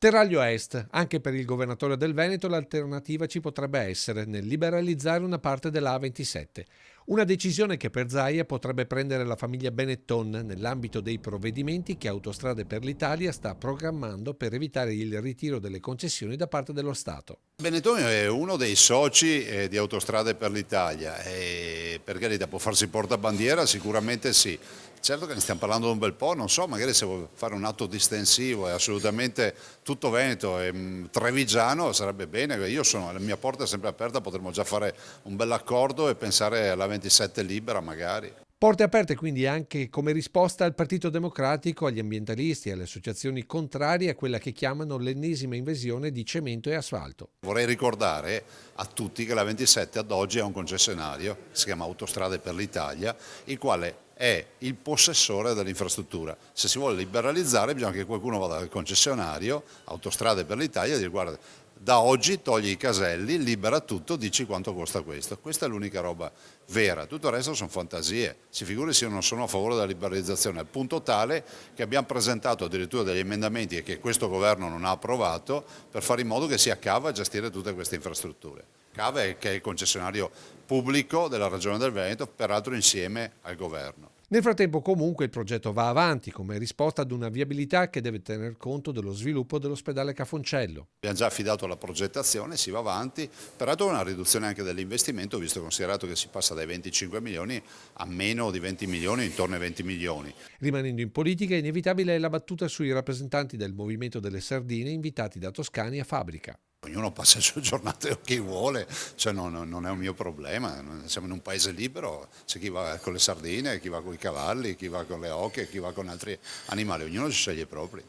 Terraglio Est, anche per il governatore del Veneto l'alternativa ci potrebbe essere nel liberalizzare una parte della A27. Una decisione che per Zaia potrebbe prendere la famiglia Benetton nell'ambito dei provvedimenti che Autostrade per l'Italia sta programmando per evitare il ritiro delle concessioni da parte dello Stato. Benetton è uno dei soci di Autostrade per l'Italia e per carità può farsi portabandiera, sicuramente sì. Certo che ne stiamo parlando da un bel po', non so, magari se vuoi fare un atto distensivo e assolutamente tutto Veneto e trevigiano sarebbe bene, la mia porta è sempre aperta, potremmo già fare un bel accordo e pensare alla 27 libera magari. Porte aperte quindi anche come risposta al Partito Democratico, agli ambientalisti e alle associazioni contrarie a quella che chiamano l'ennesima invasione di cemento e asfalto. Vorrei ricordare a tutti che la 27 ad oggi è un concessionario, si chiama Autostrade per l'Italia, il quale è il possessore dell'infrastruttura. Se si vuole liberalizzare bisogna che qualcuno vada dal concessionario, Autostrade per l'Italia, e dire guarda, da oggi togli i caselli, libera tutto, dici quanto costa questo. Questa è l'unica roba vera, tutto il resto sono fantasie. Si figuri se io non sono a favore della liberalizzazione, al punto tale che abbiamo presentato addirittura degli emendamenti che questo governo non ha approvato per fare in modo che sia Cava a gestire tutte queste infrastrutture. Cava che è il concessionario pubblico della Regione del Veneto, peraltro insieme al governo. Nel frattempo comunque il progetto va avanti come risposta ad una viabilità che deve tener conto dello sviluppo dell'ospedale Cafoncello. Abbiamo già affidato la progettazione, si va avanti, peraltro una riduzione anche dell'investimento, visto e considerato che si passa dai 25 milioni a meno di 20 milioni, intorno ai 20 milioni. Rimanendo in politica, inevitabile è la battuta sui rappresentanti del Movimento delle Sardine invitati da Toscani a Fabbrica. Ognuno passa le sue giornate chi vuole, cioè non è un mio problema, siamo in un paese libero, c'è chi va con le sardine, chi va con i cavalli, chi va con le oche, chi va con altri animali, ognuno si sceglie i propri.